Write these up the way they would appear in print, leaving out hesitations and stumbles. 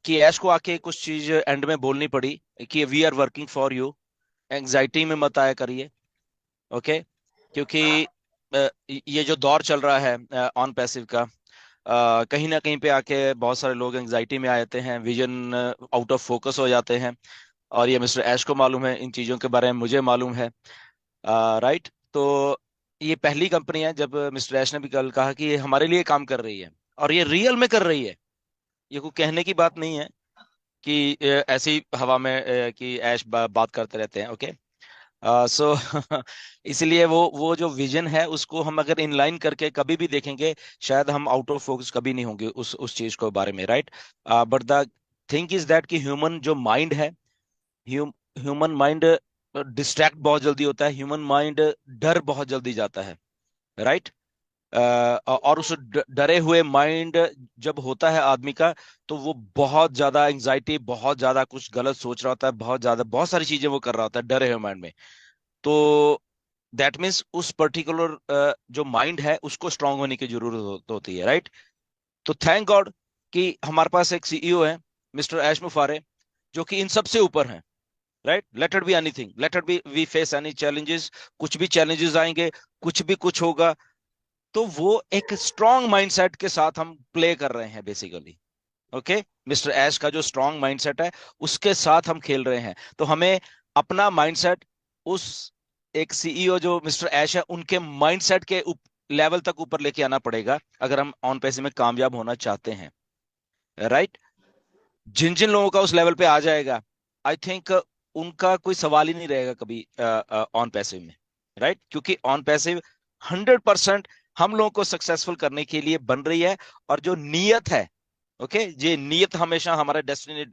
कि ऐश को आके कुछ चीज एंड में बोलनी पड़ी कि we are working for you, anxiety में मत आया करिए। ओके, क्योंकि ये जो दौर चल रहा है ऑन पैसिव का, कहीं ना कहीं पे आके बहुत सारे लोग एंग्जाइटी में आ जाते हैं, विजन आउट ऑफ फोकस हो जाते हैं। और ये मिस्टर ऐश को मालूम है, इन चीज़ों के बारे में मुझे मालूम है। राइट। तो ये पहली कंपनी है जब मिस्टर ऐश ने भी कल कहा कि ये हमारे लिए काम कर रही है, और ये रियल में कर रही है। ये कोई कहने की बात नहीं है कि ऐसी हवा में कि ऐश बात करते रहते हैं। ओके। सो इसलिए वो जो विजन है उसको हम अगर इनलाइन करके कभी भी देखेंगे, शायद हम आउट ऑफ फोकस कभी नहीं होंगे उस चीज को बारे में। Right. But the thing is that कि ह्यूमन जो माइंड है, ह्यूमन माइंड डिस्ट्रैक्ट बहुत जल्दी होता है, ह्यूमन माइंड डर बहुत जल्दी जाता है। राइट। और उस डरे हुए माइंड जब होता है आदमी का, तो वो बहुत ज्यादा एंजाइटी, बहुत ज्यादा कुछ गलत सोच रहा होता है, बहुत ज्यादा बहुत सारी चीजें वो कर रहा होता है डरे हुए माइंड में। तो दैट मीन्स उस पर्टिकुलर जो माइंड है उसको स्ट्रांग होने की जरूरत होती है। राइट। तो थैंक गॉड कि हमारे पास एक सीईओ है, मिस्टर ऐश मुफारे, जो कि इन सब से ऊपर हैं। Right. Let it be anything, let it be we face any challenges, कुछ भी चैलेंजेस आएंगे, कुछ भी कुछ होगा, तो वो एक स्ट्रांग माइंडसेट के साथ हम प्ले कर रहे हैं बेसिकली। ओके। मिस्टर ऐश का जो स्ट्रांग माइंडसेट है उसके साथ हम खेल रहे हैं। तो हमें अपना माइंडसेट उस एक सीईओ जो मिस्टर ऐश है उनके माइंडसेट के लेवल तक ऊपर लेके आना पड़ेगा अगर हम ऑन पैसे में कामयाब होना चाहते हैं। राइट। जिन जिन लोगों का उस लेवल पे आ जाएगा, आई थिंक उनका कोई सवाल ही नहीं रहेगा कभी ऑन पैसिव में। राइट। क्योंकि ऑन पैसिव 100% हम लोगों को सक्सेसफुल करने के लिए बन रही है। और जो नीयत है, ओके, ये नीयत हमेशा हमारा डेस्टिनी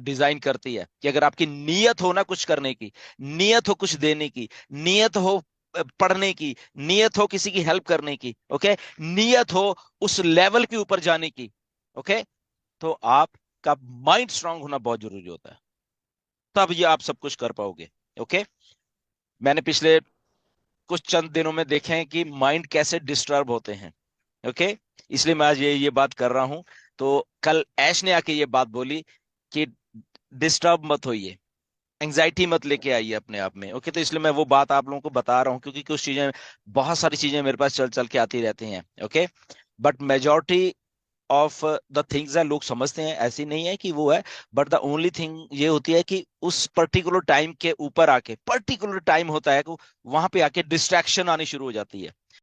डिजाइन करती है। कि अगर आपकी नीयत हो ना कुछ करने की, नीयत हो कुछ देने की, नीयत हो पढ़ने की, नीयत हो किसी की हेल्प करने की, ओके, नीयत हो उस लेवल के ऊपर जाने की, ओके, तो आपका माइंड स्ट्रांग होना बहुत जरूरी होता है। तब ये आप सब कुछ कर पाओगे। ओके। मैंने पिछले कुछ चंद दिनों में देखे हैं कि माइंड कैसे डिस्टर्ब होते हैं। ओके। इसलिए मैं आज ये बात कर रहा हूं। तो कल ऐश ने आके ये बात बोली कि डिस्टर्ब मत होइए, एंजाइटी मत लेके आइए अपने आप में। ओके। तो इसलिए मैं वो बात आप लोगों को बता रहा हूँ, क्योंकि कुछ चीजें, बहुत सारी चीजें मेरे पास चल चल के आती रहती हैं। Okay. But majority of the things है, लोग समझते हैं ऐसी नहीं है कि वो है। बट द ओनली थिंग ये होती है कि उस पर्टिकुलर टाइम के ऊपर आके, पर्टिकुलर टाइम होता है कि वहां पे आके डिस्ट्रैक्शन आनी शुरू हो जाती है।